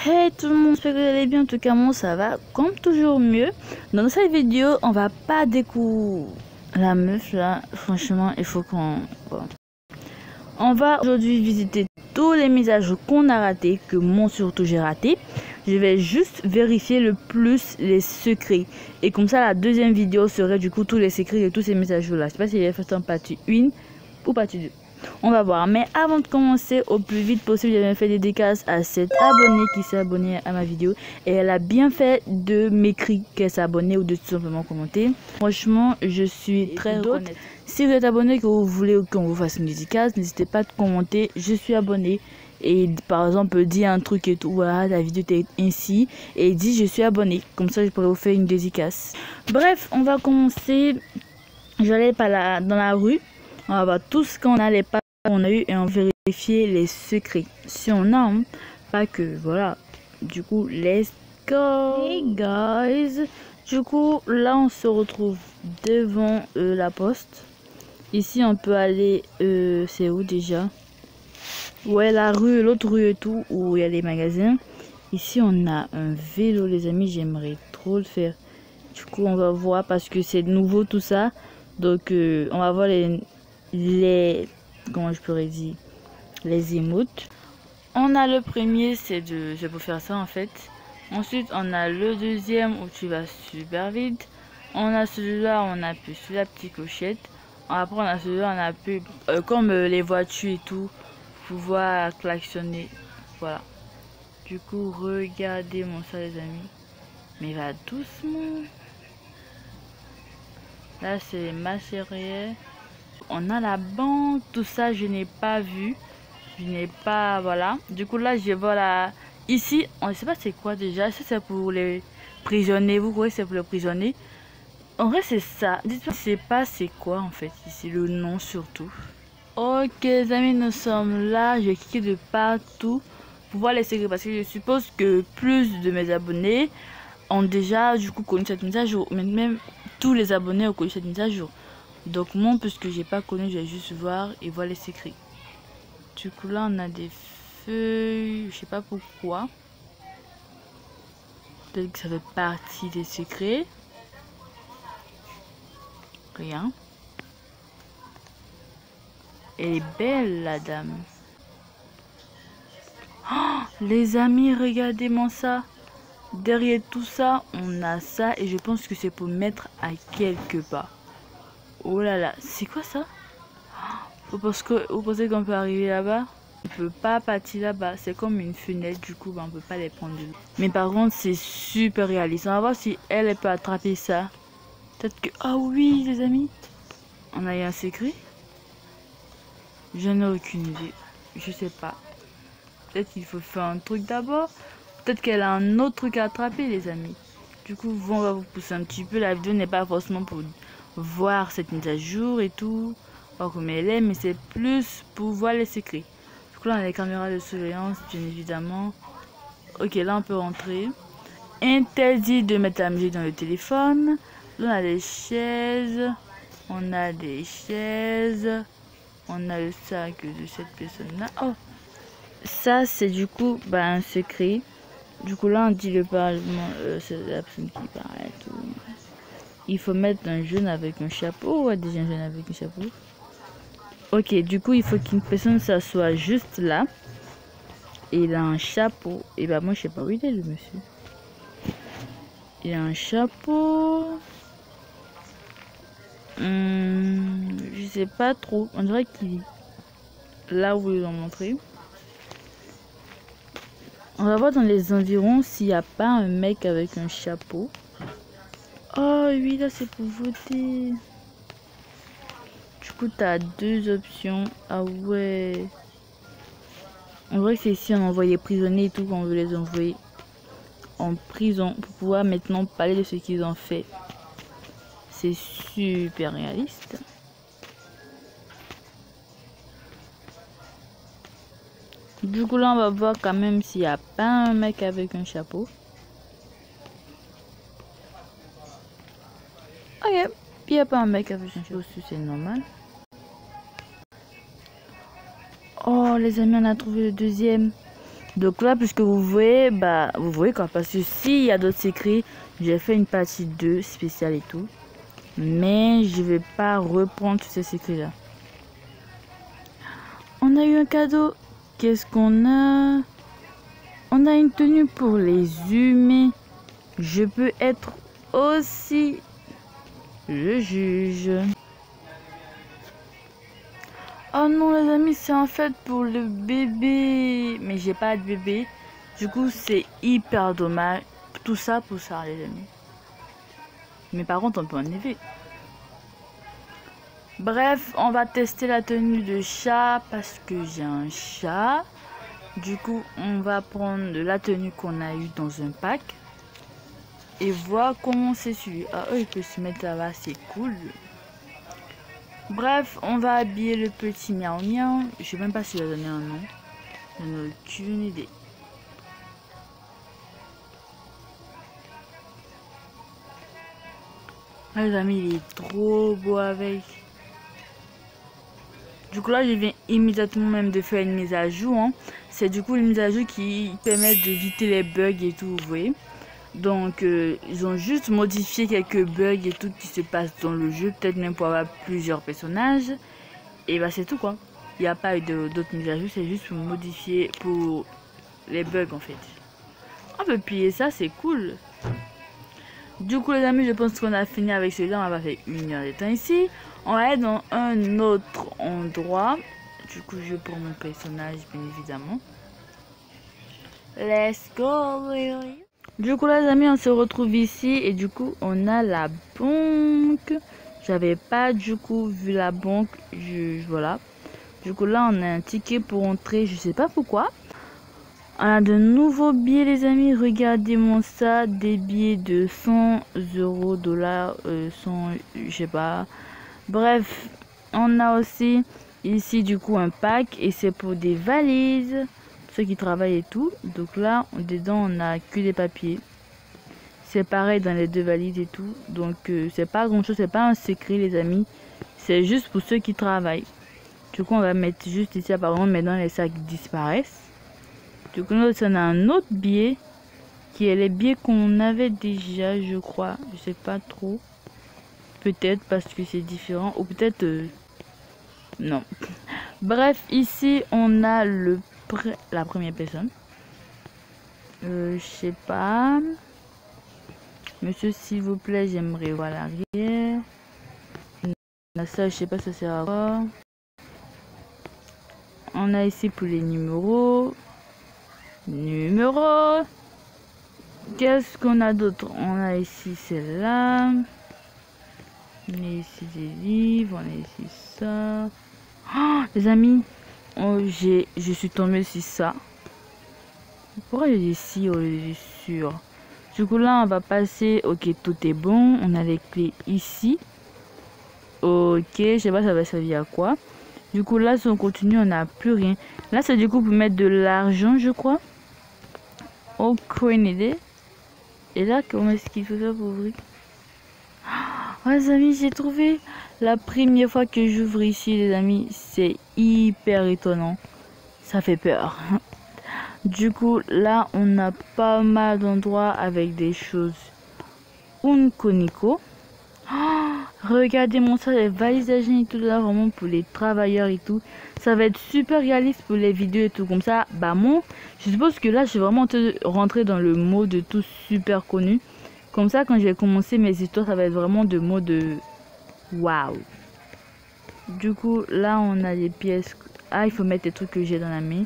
Hey tout le monde, j'espère que vous allez bien. En tout cas, moi ça va comme toujours mieux. Dans cette vidéo, on va pas découvrir la meuf là. Franchement, il faut qu'on... Bon. On va aujourd'hui visiter tous les mises à jour qu'on a raté, que moi surtout j'ai raté. Je vais juste vérifier le plus les secrets. Et comme ça, la deuxième vidéo serait du coup tous les secrets de tous ces mises à jour là. Je sais pas si j'ai fait en partie 1 ou partie 2. On va voir. Mais avant de commencer, au plus vite possible, j'avais fait dédicace à cette abonnée qui s'est abonnée à ma vidéo. Et elle a bien fait de m'écrire qu'elle s'est abonnée ou de tout simplement commenter. Franchement, je suis très reconnaissante. Si vous êtes abonné, que vous voulez qu'on vous fasse une dédicace, n'hésitez pas à commenter. Je suis abonné. Et par exemple, dis un truc et tout. Voilà, la vidéo est ainsi. Et dis je suis abonné. Comme ça, je pourrais vous faire une dédicace. Bref, on va commencer. J'allais dans la rue. On va voir tout ce qu'on a, les pas qu'on a eu et on va vérifier les secrets. Si on a, hein, pas que, voilà. Du coup, let's go. Hey guys. Du coup, là, on se retrouve devant la poste. Ici, on peut aller, c'est où déjà? Ouais, la rue, l'autre rue et tout, où il y a les magasins. Ici, on a un vélo, les amis. J'aimerais trop le faire. Du coup, on va voir parce que c'est nouveau tout ça. Donc, on va voir les comment je pourrais dire, les emotes. On a le premier, c'est pour faire ça en fait. Ensuite on a le deuxième où tu vas super vite. On a celui-là, on appuie sur la petite clochette. Après on a celui-là, on appuie comme les voitures et tout, pouvoir klaxonner. Voilà. Du coup regardez mon ça les amis, mais va doucement. Là c'est ma série. On a la banque, tout ça je n'ai pas vu, je n'ai pas, voilà. Du coup là je vois là, ici on ne sait pas c'est quoi déjà. Ça c'est pour les prisonniers, vous voyez, c'est pour les prisonniers. En vrai c'est ça, dites-moi, je sais pas c'est quoi en fait ici, le nom surtout. Ok les amis, nous sommes là, j'ai cliqué de partout pour voir les secrets parce que je suppose que plus de mes abonnés ont déjà du coup connu cette mise à jour, même tous les abonnés ont connu cette mise à jour. Donc moi, puisque j'ai pas connu, je vais juste voir et voir les secrets. Du coup là on a des feuilles, je sais pas pourquoi. Peut-être que ça fait partie des secrets. Rien. Elle est belle la dame. Oh, les amis, regardez-moi ça. Derrière tout ça, on a ça et je pense que c'est pour mettre à quelque part. Oh là là, c'est quoi ça? Vous pensez qu'on peut arriver là-bas? On peut pas partir là-bas, c'est comme une fenêtre, du coup on peut pas les prendre. Mais par contre c'est super réaliste. On va voir si elle peut attraper ça. Peut-être que... Ah oui les amis, on a eu un secret. Je n'ai aucune idée, je sais pas. Peut-être qu'il faut faire un truc d'abord. Peut-être qu'elle a un autre truc à attraper les amis. Du coup on va vous pousser un petit peu. La vidéo n'est pas forcément pour voir cette mise à jour et tout, voir comment elle est, mais c'est plus pour voir les secrets. Là on a les caméras de surveillance bien évidemment. Ok, là on peut rentrer. Interdit de mettre la musique dans le téléphone. Là on a des chaises. On a des chaises. On a le sac de cette personne là. Oh, ça c'est du coup un secret. Du coup là on dit le parlement, c'est la personne qui parle et tout. Il faut mettre un jeune avec un chapeau. Ouais, déjà un jeune avec un chapeau. Ok, du coup il faut qu'une personne s'assoie juste là. Et il a un chapeau. Et bah moi je sais pas où il est le monsieur. Il a un chapeau. Je sais pas trop. On dirait qu'il est là où ils l'ont montré. On va voir dans les environs s'il n'y a pas un mec avec un chapeau. Oh oui, là c'est pour voter. Du coup tu as deux options. Ah ouais. On voit que c'est ici on envoie les prisonniers et tout, qu'on veut les envoyer en prison pour pouvoir maintenant parler de ce qu'ils ont fait. C'est super réaliste. Du coup là on va voir quand même s'il n'y a pas un mec avec un chapeau. Ok, il n'y a pas un mec avec un chapeau, c'est normal. Oh les amis, on a trouvé le deuxième. Donc là, puisque vous voyez, bah, vous voyez quoi, parce que s'il y a d'autres secrets, j'ai fait une partie 2 spéciale et tout. Mais je vais pas reprendre tous ces secrets-là. On a eu un cadeau. Qu'est-ce qu'on a? On a une tenue pour les humains. Je peux être aussi le juge. Oh non les amis, c'est en fait pour le bébé. Mais j'ai pas de bébé. Du coup, c'est hyper dommage. Tout ça pour ça les amis. Mais par contre, on peut enlever. Bref, on va tester la tenue de chat parce que j'ai un chat. Du coup, on va prendre la tenue qu'on a eue dans un pack. Et voir comment c'est celui. Ah, il peut se mettre là-bas, c'est cool. Bref, on va habiller le petit miaou miaou. Je sais même pas s'il a donné un nom. Je n'ai aucune idée. Ah, les amis, il est trop beau avec. Du coup là, je viens immédiatement même de faire une mise à jour. Hein. C'est du coup une mise à jour qui permet d'éviter les bugs et tout, vous voyez. Donc, ils ont juste modifié quelques bugs et tout qui se passent dans le jeu. Peut-être même pour avoir plusieurs personnages. Et bah c'est tout quoi. Il n'y a pas eu d'autres mises à jour. C'est juste pour modifier pour les bugs en fait. On peut plier ça, c'est cool. Du coup les amis, je pense qu'on a fini avec celui-là. On va faire 1 heure de temps ici. On va être dans un autre endroit. Du coup, je prends mon personnage, bien évidemment. Let's go. Du coup, les amis, on se retrouve ici. Et du coup, on a la banque. J'avais pas, du coup, vu la banque. Voilà. Du coup, là, on a un ticket pour entrer. Je sais pas pourquoi. On a de nouveaux billets, les amis. Regardez-moi ça. Des billets de 100 euros, dollars, 100, je sais pas. Bref, on a aussi ici du coup un pack et c'est pour des valises, ceux qui travaillent et tout. Donc là, dedans on a que des papiers. C'est pareil dans les 2 valises et tout. Donc c'est pas grand chose, c'est pas un secret les amis. C'est juste pour ceux qui travaillent. Du coup on va mettre juste ici apparemment maintenant les sacs disparaissent. Du coup nous on a un autre billet qui est les billets qu'on avait déjà je crois. Je sais pas trop. Peut-être parce que c'est différent ou peut-être non. Bref, ici on a la première personne. Je sais pas. Monsieur, s'il vous plaît, j'aimerais voir l'arrière. Ça, je sais pas, ça sert à quoi. On a ici pour les numéros. Qu'est-ce qu'on a d'autre? On a ici celle-là. On a ici des livres, on a ici ça. Oh, les amis, je suis tombée sur ça. Pourquoi j'ai dit si au lieu sur? Du coup là, on va passer. Ok, tout est bon. On a les clés ici. Ok, je sais pas ça va servir à quoi. Du coup là, si on continue, on n'a plus rien. Là, c'est du coup pour mettre de l'argent, je crois. Aucune idée. Et là, comment est-ce qu'il faut faire pour ouvrir? Oh, les amis, j'ai trouvé. La première fois que j'ouvre ici, les amis, c'est hyper étonnant. Ça fait peur. Du coup, là, on a pas mal d'endroits avec des choses unconico. Oh, regardez-moi ça, les valises d'argent et tout là, vraiment pour les travailleurs et tout. Ça va être super réaliste pour les vidéos et tout comme ça. Bah moi, je suppose que là, je vais vraiment rentrer dans le mode tout super connu. Comme ça, quand je vais commencer mes histoires, ça va être vraiment de mode waouh. Du coup, là, on a les pièces. Ah, il faut mettre les trucs que j'ai dans la main.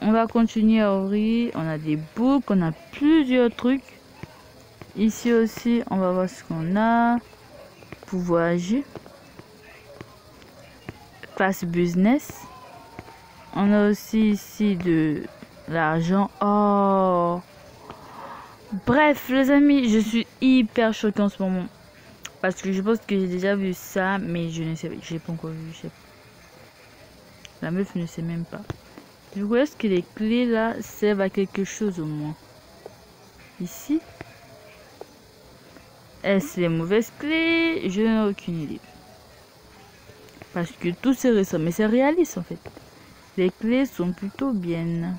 On va continuer à ouvrir. On a des boucles, on a plusieurs trucs. Ici aussi, on va voir ce qu'on a. Pour voyager. Classe business. On a aussi ici de l'argent. Oh. Bref, les amis, je suis hyper choquée en ce moment. Parce que je pense que j'ai déjà vu ça, mais je ne sais pas. J'ai pas encore vu. Je sais pas. La meuf ne sait même pas. Du coup, est-ce que les clés là servent à quelque chose au moins? Ici. Est-ce les mauvaises clés? Je n'ai aucune idée. Parce que tout c'est récent. Mais c'est réaliste en fait. Les clés sont plutôt bien.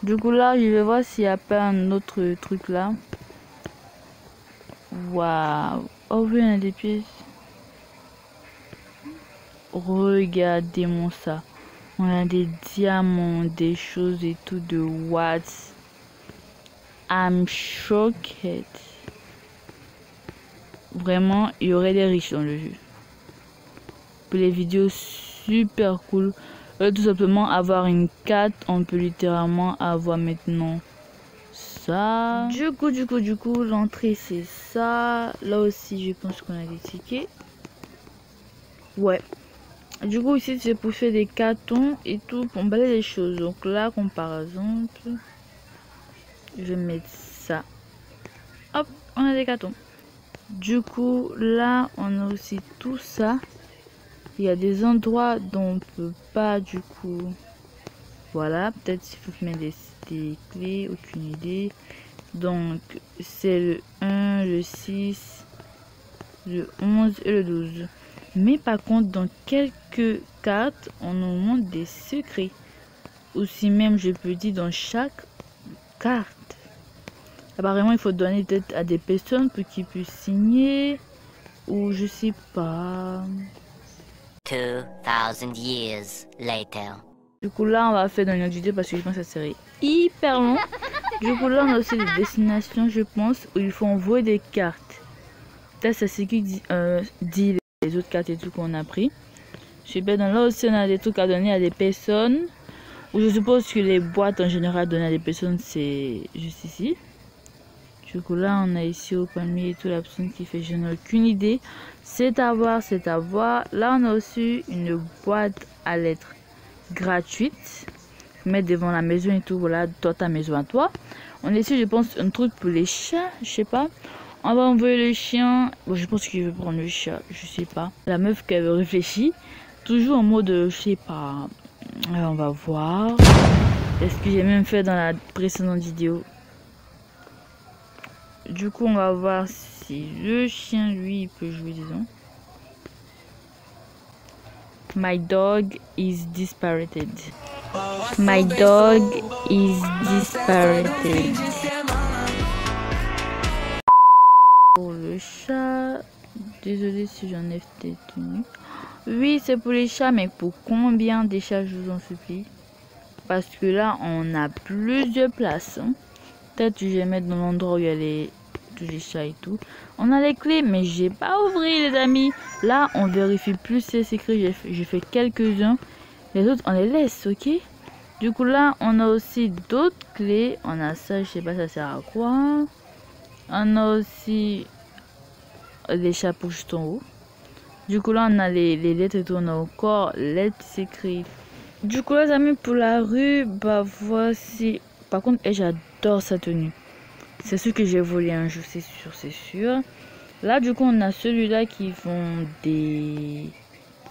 Du coup là, je vais voir s'il n'y a pas un autre truc là. Waouh. Oh oui, on a des pièces. Regardez-moi ça. On a des diamants, des choses et tout de watts. I'm shocked. Vraiment, il y aurait des riches dans le jeu. Pour les vidéos super cool. Tout simplement avoir une carte, on peut littéralement avoir maintenant ça. Du coup, l'entrée c'est ça. Là aussi, je pense qu'on a des tickets. Ouais. Du coup, ici c'est pour faire des cartons et tout, pour emballer les choses. Donc là, comme par exemple, je vais mettre ça. Hop, on a des cartons. Du coup, là, on a aussi tout ça. Il y a des endroits dont on peut pas, du coup. Voilà, peut-être s'il faut mettre des clés, aucune idée. Donc, c'est le 1, le 6, le 11 et le 12. Mais par contre, dans quelques cartes, on nous montre des secrets. Aussi même, je peux dire, dans chaque carte. Apparemment, il faut donner peut-être à des personnes pour qu'ils puissent signer. Ou je sais pas. 2000 years later. Du coup là on va faire dans une autre vidéo parce que je pense que ça serait hyper long. Du coup là on a aussi des destinations je pense où il faut envoyer des cartes. Peut-être c'est ce qui dit les autres cartes et tout qu'on a pris. Je sais pas, dans là aussi on a des trucs à donner à des personnes. Ou je suppose que les boîtes en général données à des personnes c'est juste ici. Du coup là on a ici au palmier et tout la personne qui fait je n'ai aucune idée. C'est à voir, c'est à voir. Là on a aussi une boîte à lettres gratuite. Mettre devant la maison et tout, voilà, toi ta maison à toi. On a ici je pense un truc pour les chats, je sais pas. On va envoyer le chien. Bon, je pense qu'il veut prendre le chat, je sais pas. La meuf qui avait réfléchi, toujours en mode je sais pas. On va voir. Est-ce que j'ai même fait dans la précédente vidéo. Du coup, on va voir si le chien, lui, il peut jouer, disons. My dog is dispirited. My dog is dispirited. Pour le chat, désolé si j'en ai fait tenu. Oui, c'est pour les chats, mais pour combien des chats, je vous en supplie? Parce que là, on a plusieurs places. Hein. Peut-être que je vais mettre dans l'endroit où il y a tous les chats et tout. On a les clés, mais j'ai pas ouvert, les amis. Là, on vérifie plus ces secrets. J'ai fait quelques-uns. Les autres, on les laisse, ok? Du coup, là, on a aussi d'autres clés. On a ça, je sais pas, ça sert à quoi. On a aussi les chapeaux juste en haut. Du coup, là, on a les lettres et tout. On a encore lettres secrètes. Du coup, les amis, pour la rue, bah voici. Par contre, j'adore sa tenue. C'est sûr que j'ai volé un jour, c'est sûr, c'est sûr. Là, du coup, on a celui-là qui vend des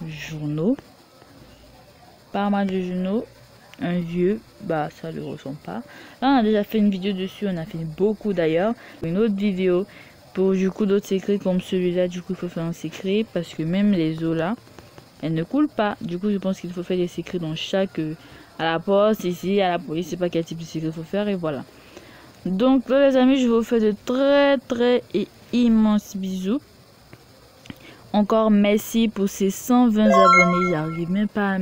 journaux. Pas mal de journaux. Un vieux, bah ça le ressemble pas. Là, on a déjà fait une vidéo dessus, on a fait beaucoup d'ailleurs. Une autre vidéo pour du coup d'autres secrets comme celui-là. Du coup, il faut faire un secret parce que même les eaux là, elles ne coulent pas. Du coup, je pense qu'il faut faire des secrets dans chaque à la poste ici, à la police, c'est pas quel type de secret il faut faire et voilà. Donc là les amis, je vous fais de très et immenses bisous. Encore merci pour ces 120 abonnés. J'arrive même pas à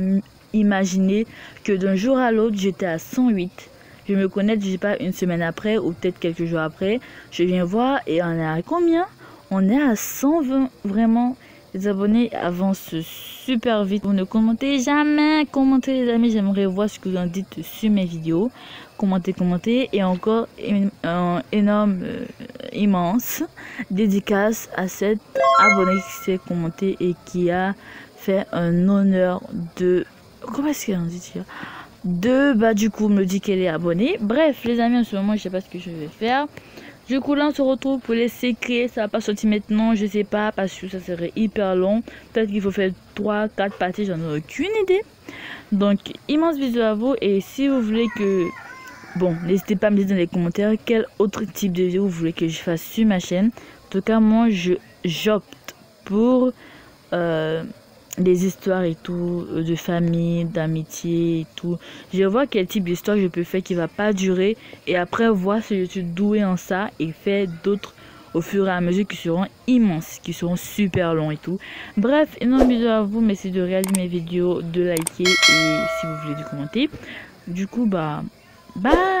imaginer que d'un jour à l'autre j'étais à 108. Je me connais, je sais pas, une semaine après ou peut-être quelques jours après. Je viens voir et on est à combien? On est à 120. Vraiment, les abonnés avancent super vite. Vous ne commentez jamais. Commentez les amis, j'aimerais voir ce que vous en dites sur mes vidéos. Commentez et encore un énorme immense dédicace à cet abonné qui s'est commenté et qui a fait un honneur de comment est-ce qu'on dit bah du coup me dit qu'elle est abonnée. Bref les amis, en ce moment je sais pas ce que je vais faire. Du coup là on se retrouve pour les secrets. Ça va pas sortir maintenant, je sais pas, parce que ça serait hyper long. Peut-être qu'il faut faire 3-4 parties, j'en ai aucune idée. Donc immense bisous à vous. Et si vous voulez que bon, n'hésitez pas à me dire dans les commentaires quel autre type de vidéo vous voulez que je fasse sur ma chaîne. En tout cas moi j'opte pour des histoires et tout, de famille, d'amitié et tout. Je vais voir quel type d'histoire je peux faire qui va pas durer et après voir si je suis douée en ça et faire d'autres au fur et à mesure qui seront immenses, qui seront super longs et tout. Bref, énorme bisous à vous, merci de regarder mes vidéos, de liker et si vous voulez de commenter. Du coup, bah, bye.